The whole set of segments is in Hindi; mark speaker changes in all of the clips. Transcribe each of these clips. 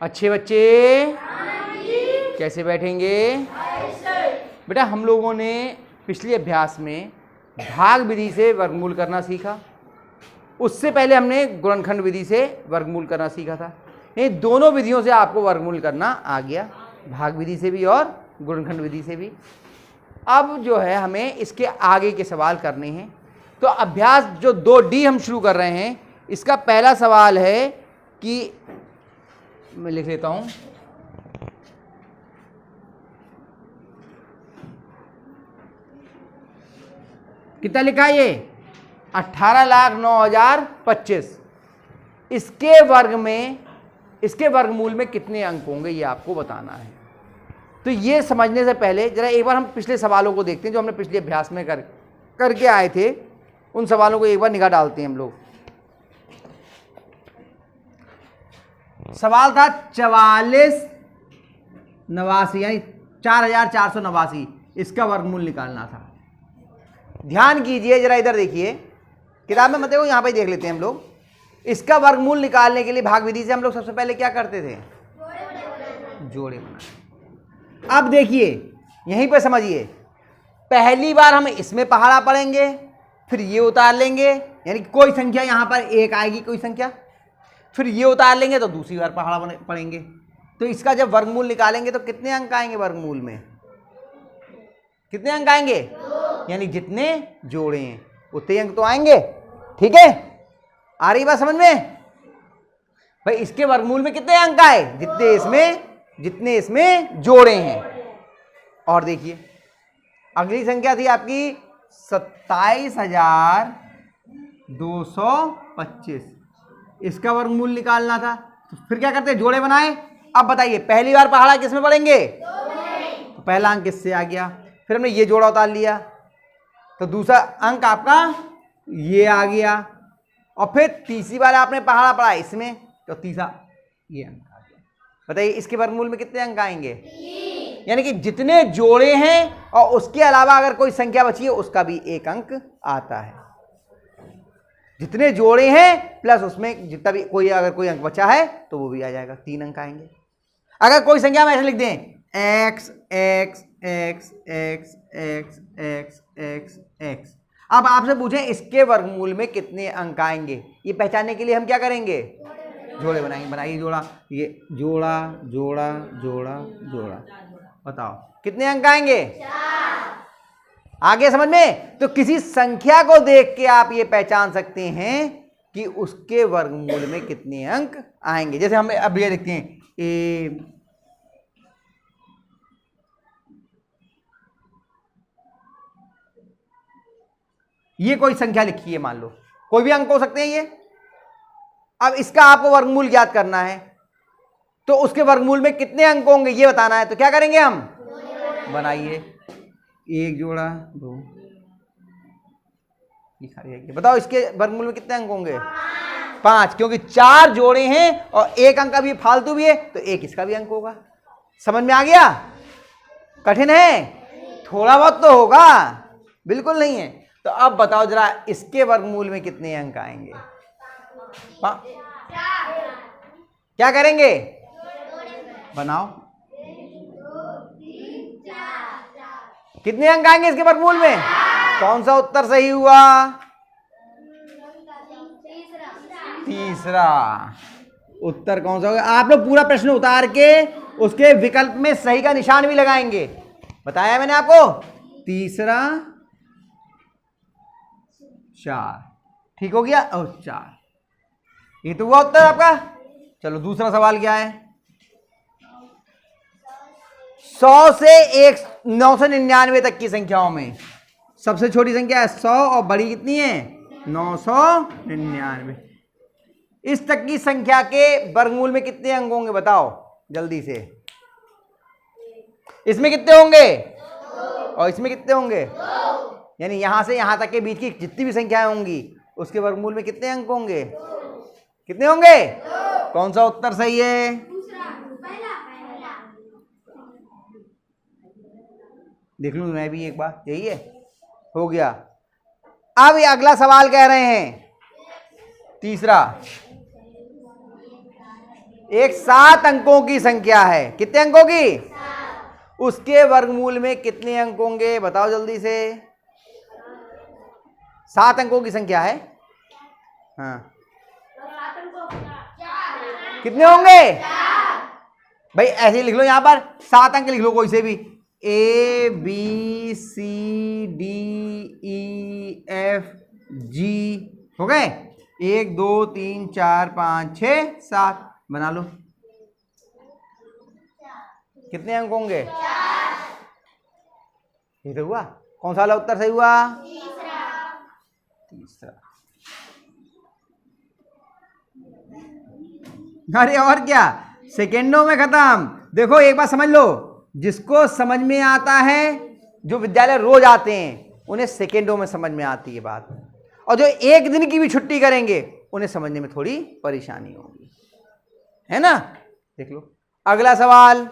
Speaker 1: अच्छे बच्चे कैसे बैठेंगे? बेटा हम लोगों ने पिछले अभ्यास में भाग विधि से वर्गमूल करना सीखा, उससे पहले हमने गुणनखंड विधि से वर्गमूल करना सीखा था। ये दोनों विधियों से आपको वर्गमूल करना आ गया, भाग विधि से भी और गुणनखंड विधि से भी। अब जो है हमें इसके आगे के सवाल करने हैं। तो अभ्यास जो 2D हम शुरू कर रहे हैं, इसका पहला सवाल है कि मैं लिख लेता हूं, कितना लिखा है ये? 18,09,025। इसके वर्ग में, इसके वर्गमूल में कितने अंक होंगे ये आपको बताना है। तो ये समझने से पहले जरा एक बार हम पिछले सवालों को देखते हैं जो हमने पिछले अभ्यास में करके आए थे। उन सवालों को एक बार निगाह डालते हैं हम लोग। सवाल था 4489 यानी 4489, इसका वर्गमूल निकालना था। ध्यान कीजिए, जरा इधर देखिए, किताब में मत देखो, यहां पे देख लेते हैं हम लोग। इसका वर्गमूल निकालने के लिए भाग विधि से हम लोग सबसे पहले क्या करते थे? जोड़े बनाते। अब देखिए यहीं पे समझिए, पहली बार हम इसमें पहाड़ा पढ़ेंगे, फिर ये उतार लेंगे, यानी कोई संख्या यहां पर एक आएगी, कोई संख्या, फिर ये उतार लेंगे तो दूसरी बार पहाड़ा पढ़ेंगे। तो इसका जब वर्गमूल निकालेंगे तो कितने अंक आएंगे? वर्गमूल में कितने अंक आएंगे? यानी जितने जोड़े हैं उतने अंक तो आएंगे। ठीक है, आ रही बात समझ में? भाई इसके वर्गमूल में कितने अंक आए? जितने इसमें जोड़े हैं। और देखिए अगली संख्या थी आपकी 27,225, इसका वर्गमूल निकालना था। तो फिर क्या करते हैं? जोड़े बनाए। अब बताइए पहली बार पहाड़ा किसमें पढ़ेंगे? तो पहला अंक किससे आ गया, फिर हमने ये जोड़ा उतार लिया तो दूसरा अंक आपका ये आ गया, और फिर तीसरी बार आपने पहाड़ा पढ़ा इसमें तो तीसरा ये अंक आ गया। बताइए इसके वर्गमूल में कितने अंक आएंगे? यानी कि जितने जोड़े हैं और उसके अलावा अगर कोई संख्या बची है उसका भी एक अंक आता है। जितने जोड़े हैं प्लस उसमें जितना भी कोई अगर कोई अंक बचा है तो वो भी आ जाएगा, 3 अंक आएंगे। अगर कोई संख्या में ऐसे लिख दें x x x x x x x x, अब आपसे पूछें इसके वर्गमूल में कितने अंक आएंगे, ये पहचानने के लिए हम क्या करेंगे? जोड़े बनाएंगे। बनाइए जोड़ा, ये जोड़ा जोड़ा जोड़ा जोड़ा, बताओ कितने अंक आएंगे? 4। आगे समझ में? तो किसी संख्या को देख के आप ये पहचान सकते हैं कि उसके वर्गमूल में कितने अंक आएंगे। जैसे हम अब ये देखते हैं, ये कोई संख्या लिखी है, मान लो कोई भी अंक हो सकते हैं ये। अब इसका आपको वर्गमूल ज्ञात करना है, तो उसके वर्गमूल में कितने अंक होंगे ये बताना है। तो क्या करेंगे हम? बनाइए, एक जोड़ा 2, बताओ इसके वर्गमूल में कितने अंक होंगे? 5, क्योंकि 4 जोड़े हैं और एक अंक अभी फालतू भी है तो एक इसका भी अंक होगा। समझ में आ गया? कठिन है? थोड़ा बहुत तो होगा, बिल्कुल नहीं है। तो अब बताओ जरा इसके वर्गमूल में कितने अंक आएंगे? क्या करेंगे? बनाओ, कितने अंक आएंगे इसके वर्गमूल में? कौन सा उत्तर सही हुआ? तीसरा उत्तर कौन सा होगा? आप लोग पूरा प्रश्न उतार के उसके विकल्प में सही का निशान भी लगाएंगे, बताया मैंने आपको। तीसरा 4, ठीक हो गया? और 4, ये तो हुआ उत्तर आपका। चलो दूसरा सवाल क्या है? 100 से 999 तक की संख्याओं में सबसे छोटी संख्या है 100 और बड़ी कितनी है? 999। इस तक की संख्या के वर्गमूल में कितने अंक होंगे बताओ जल्दी से। इसमें कितने होंगे और इसमें कितने होंगे? यानी यहां से यहां तक के बीच की जितनी भी संख्याएं होंगी उसके वर्गमूल में कितने अंक होंगे? कितने होंगे? कौन सा उत्तर सही है? देख लूं मैं भी एक बार, यही है, हो गया। अब ये अगला सवाल कह रहे हैं तीसरा, एक 7 अंकों की संख्या है। कितने अंकों की? उसके वर्गमूल में कितने अंक होंगे बताओ जल्दी से। 7 अंकों की संख्या है। हाँ, कितने होंगे भाई? ऐसे लिख लो, यहां पर 7 अंक लिख लो कोई से भी। A B C D E F G हो गए। 1 2 3 4 5 6 7 बना लो। कितने अंक होंगे? 4। ये तो हुआ। कौन सा वाला उत्तर सही हुआ? तीसरा। अरे और क्या, सेकेंडों में खत्म। देखो एक बात समझ लो, जिसको समझ में आता है, जो विद्यालय रोज आते हैं, उन्हें सेकेंडों में समझ में आती है बात, और जो एक दिन की भी छुट्टी करेंगे उन्हें समझने में थोड़ी परेशानी होगी, है ना। देख लो अगला सवाल।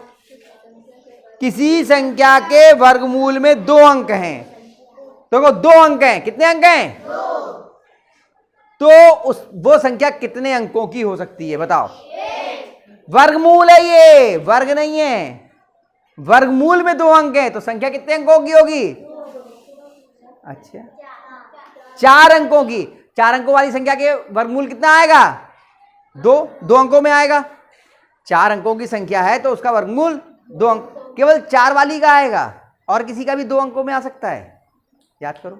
Speaker 1: किसी संख्या के वर्गमूल में 2 अंक हैं। देखो 2 अंक हैं। कितने अंक हैं? 2। तो वो संख्या कितने अंकों की हो सकती है बताओ? वर्गमूल है ये, वर्ग नहीं है। वर्गमूल में 2 अंक हैं तो संख्या कितने अंकों की होगी? अच्छा, 4 अंकों की। 4 अंकों वाली संख्या के वर्गमूल कितना आएगा? 2 अंकों में आएगा। 4 अंकों की संख्या है तो उसका वर्गमूल 2 अंक, केवल 4 वाली का आएगा, और किसी का भी 2 अंकों में आ सकता है। याद करो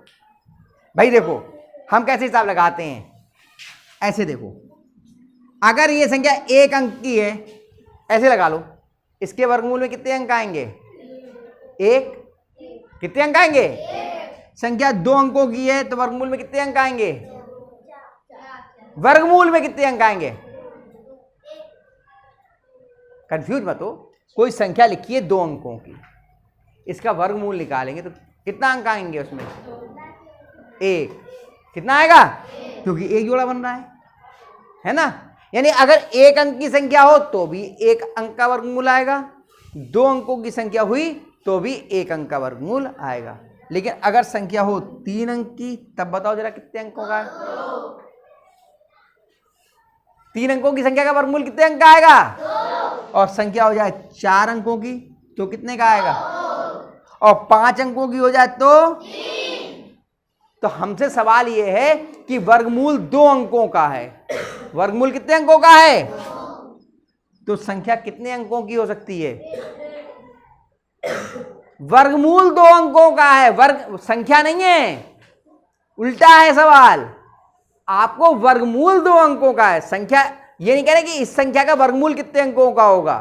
Speaker 1: भाई। देखो हम कैसे हिसाब लगाते हैं, ऐसे देखो, अगर ये संख्या 1 अंक की है, ऐसे लगा लो, इसके वर्गमूल में कितने अंक आएंगे? 1। कितने अंक आएंगे? 1। संख्या 2 अंकों की है तो वर्गमूल में कितने अंक आएंगे? वर्गमूल में कितने अंक आएंगे? कंफ्यूज मत हो। कोई संख्या लिखी है 2 अंकों की, इसका वर्गमूल निकालेंगे तो कितना अंक आएंगे उसमें? 1। कितना आएगा? क्योंकि 1 जोड़ा बन रहा है ना। यानी अगर 1 अंक की संख्या हो तो भी 1 अंक का वर्गमूल आएगा, 2 अंकों की संख्या हुई तो भी 1 अंक का वर्गमूल आएगा। लेकिन अगर संख्या हो 3 अंक की, तब बताओ जरा कितने अंकों का? 3 अंकों की संख्या का वर्गमूल कितने अंक का आएगा? 2। और संख्या हो जाए 4 अंकों की तो कितने का आएगा? 2। और 5 अंकों की हो जाए तो 3। तो हमसे सवाल यह है कि वर्गमूल 2 अंकों का है। वर्गमूल कितने अंकों का है? 2। तो संख्या कितने अंकों की हो सकती है? वर्गमूल 2 अंकों का है, वर्ग संख्या नहीं है। उल्टा है सवाल। आपको वर्गमूल 2 अंकों का है, संख्या ये नहीं कह रहे कि इस संख्या का वर्गमूल कितने अंकों का होगा।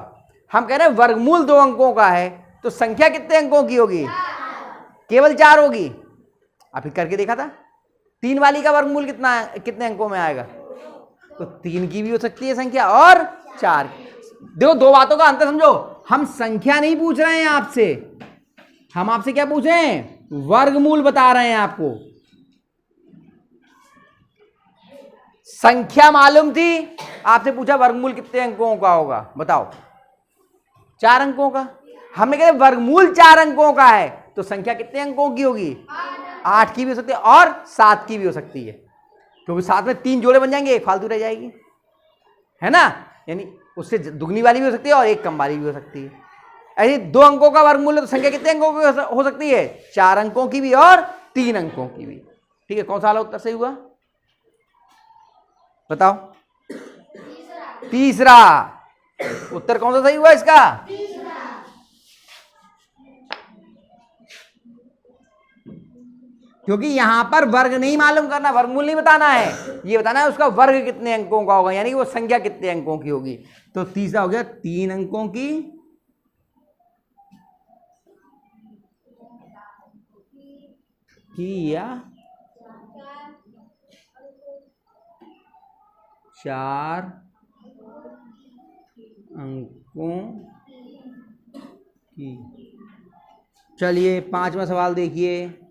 Speaker 1: हम कह रहे हैं वर्गमूल 2 अंकों का है तो संख्या कितने अंकों की होगी? 4। केवल 4 होगी। आप करके देखा था। 3 वाली का वर्गमूल कितने अंकों में आएगा? तो 3 की भी हो सकती है संख्या और 4। देखो 2 बातों का अंतर समझो। हम संख्या नहीं पूछ रहे हैं आपसे, हम आपसे क्या पूछ रहे हैं? वर्गमूल बता रहे हैं आपको। संख्या मालूम थी, आपसे पूछा वर्गमूल कितने अंकों का होगा, बताओ। 4 अंकों का। हमने कहा वर्गमूल 4 अंकों का है तो संख्या कितने अंकों की होगी? 8 की भी हो सकती है और 7 की भी हो सकती है, क्योंकि साथ में 3 जोड़े बन जाएंगे, 1 फालतू रह जाएगी, है ना। यानी उससे दुगनी वाली भी हो सकती है और 1 कम वाली भी हो सकती है। ऐसे 2 अंकों का वर्गमूल है तो संख्या कितने अंकों की हो सकती है? 4 अंकों की भी और 3 अंकों की भी। ठीक है, कौन सा वाला उत्तर सही हुआ बताओ? तीसरा। उत्तर कौन सा सही हुआ इसका? क्योंकि यहां पर वर्ग नहीं मालूम करना, वर्गमूल नहीं बताना है, ये बताना है उसका वर्ग कितने अंकों का होगा, यानी कि वो संख्या कितने अंकों की होगी। तो तीसरा हो गया 3 अंकों की या 4 अंकों की। चलिए 5वां सवाल देखिए।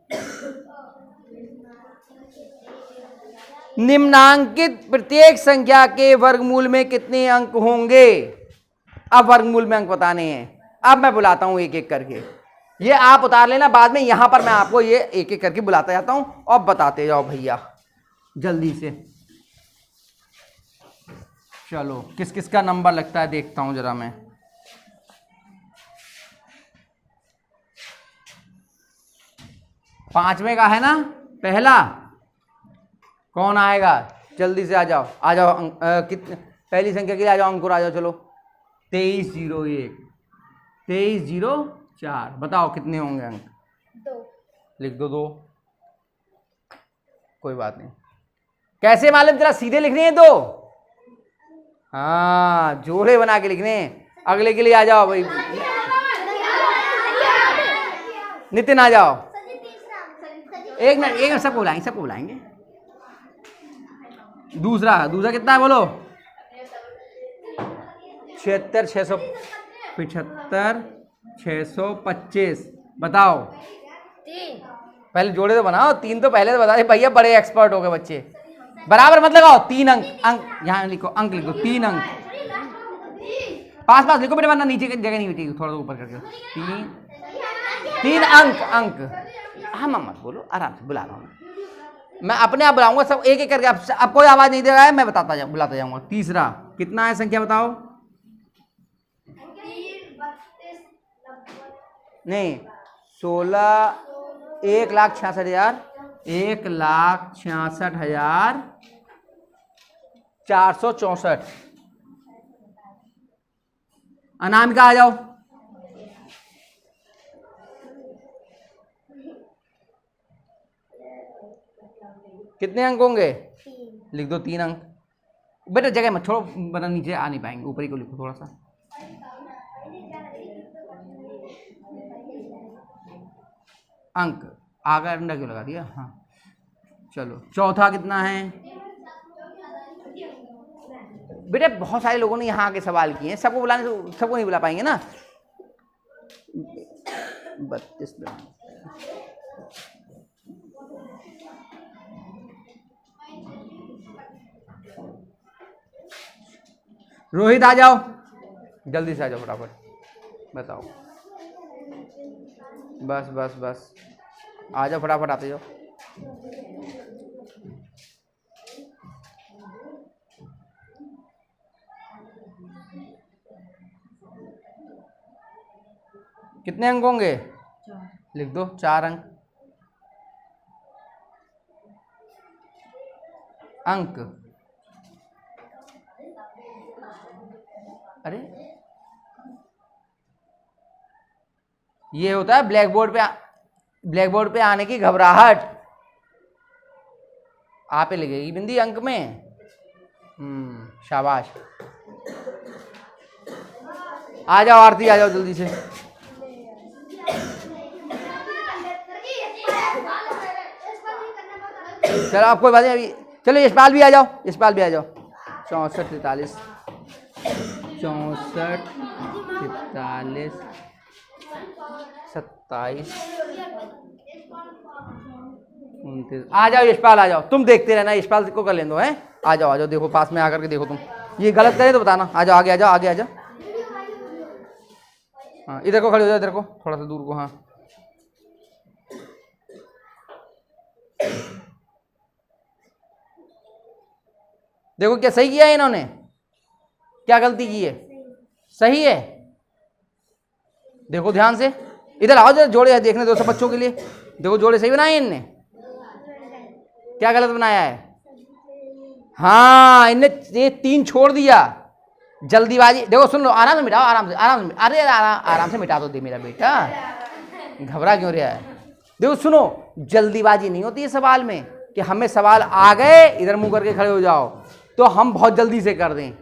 Speaker 1: निम्नांकित प्रत्येक संख्या के वर्गमूल में कितने अंक होंगे? अब वर्गमूल में अंक बताने हैं। अब मैं बुलाता हूं एक एक करके, ये आप उतार लेना, बाद में यहां पर मैं आपको ये एक एक करके बुलाता जाता हूं और बताते जाओ भैया जल्दी से। चलो किस किस का नंबर लगता है देखता हूं जरा मैं। पांचवें का है ना पहला, कौन आएगा? जल्दी से आ जाओ, आ जाओ। कितने पहली संख्या के लिए आ जाओ, अंकुर आ जाओ। चलो 2301, 2304, बताओ कितने होंगे अंक?
Speaker 2: 2।
Speaker 1: लिख दो 2, कोई बात नहीं। कैसे मालूम चला? सीधे लिखने हैं 2। हाँ, जोड़े बना के लिखने। अगले के लिए आ जाओ भाई, नितिन आ जाओ। एक मिनट सबको बुलाएंगे। दूसरा कितना है बोलो? 76 675 625, बताओ।
Speaker 2: 3।
Speaker 1: पहले जोड़े तो बनाओ, 3 तो पहले तो बता दे भैया, बड़े एक्सपर्ट हो गए बच्चे। बराबर मत लगाओ, 3 अंक यहाँ लिखो, अंक लिखो 3 अंक। पास लिखो बेटा, वरना नीचे की जगह नहीं मिटेगी, थोड़ा ऊपर करके। 3 अंक। हाँ मत बोलो, आराम से बुला रहा हूँ मैं, अपने आप बुलाऊंगा सब एक एक करके। अब कोई आवाज नहीं दे रहा है, मैं बुलाता जाऊंगा। तीसरा कितना है संख्या बताओ? नहीं 16, 1,66,000, 1,66,464। अनामिका आ जाओ। कितने अंक होंगे?
Speaker 2: 3।
Speaker 1: लिख दो 3 अंक। बेटा जगह मत छोड़ो, वरना नीचे आ नहीं पाएंगे, ऊपर ही को लिखो थोड़ा सा। अंक आगे अंडा क्यों लगा दिया? हाँ चलो, चौथा कितना है? बेटा बहुत सारे लोगों ने यहाँ आके सवाल किए हैं, सबको बुलाने से सबको नहीं बुला पाएंगे ना। 32। रोहित आ जाओ, जल्दी से आ जाओ फटाफट, बताओ। बस आ जाओ फटाफट, आते जाओ। कितने अंक होंगे? लिख दो 4 अंक। अरे ये होता है ब्लैक बोर्ड पे आने की घबराहट। आप पे लगेगी बिंदी अंक में। शाबाश। आ जाओ आरती, आ जाओ जल्दी से। चलो आप कोई बात नहीं अभी। चलो यशपाल भी आ जाओ, 64 43 64 43 27 29। आ जाओ यशपाल, आ जाओ। तुम देखते रहना, यशपाल को कर लें दो है। आ जाओ देखो, पास में आकर के देखो। तुम ये गलत करें तो बताना। आ जाओ, आगे आ जाओ। हाँ इधर को खड़े हो जाओ, इधर को थोड़ा सा दूर को। हाँ देखो क्या सही किया है इन्होंने, क्या गलती की है? सही है। देखो ध्यान से, इधर आओ जरा, जोड़े देखने दो सब बच्चों के लिए। देखो जोड़े सही बनाए इनने, क्या गलत बनाया है? हाँ इनने ये 3 छोड़ दिया, जल्दीबाजी। देखो सुन लो, आराम से मिटाओ, आराम से। अरे आराम से मिटा दो दे मेरा बेटा, घबरा क्यों रहा है? देखो सुनो, जल्दीबाजी नहीं होती है सवाल में कि हमें सवाल आ गए इधर मुंह करके खड़े हो जाओ तो हम बहुत जल्दी से कर दें।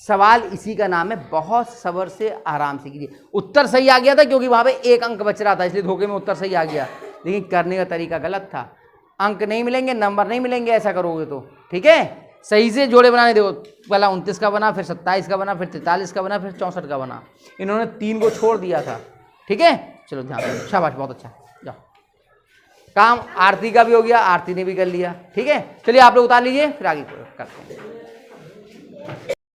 Speaker 1: सवाल इसी का नाम है, बहुत सब्र से आराम से कीजिए। उत्तर सही आ गया था क्योंकि वहां पे 1 अंक बच रहा था, इसलिए धोखे में उत्तर सही आ गया, लेकिन करने का तरीका गलत था। अंक नहीं मिलेंगे, नंबर नहीं मिलेंगे ऐसा करोगे तो। ठीक है, सही से जोड़े बनाने देखो। पहला 29 का बना, फिर 27 का बना, फिर 43 का बना, फिर 64 का बना। इन्होंने 3 को छोड़ दिया था। ठीक है, चलो ध्यान दो, शाबाश, बहुत अच्छा। जाओ, काम आरती का भी हो गया, आरती ने भी कर लिया। ठीक है, चलिए आप लोग उतार लीजिए, फिर आगे करते हैं।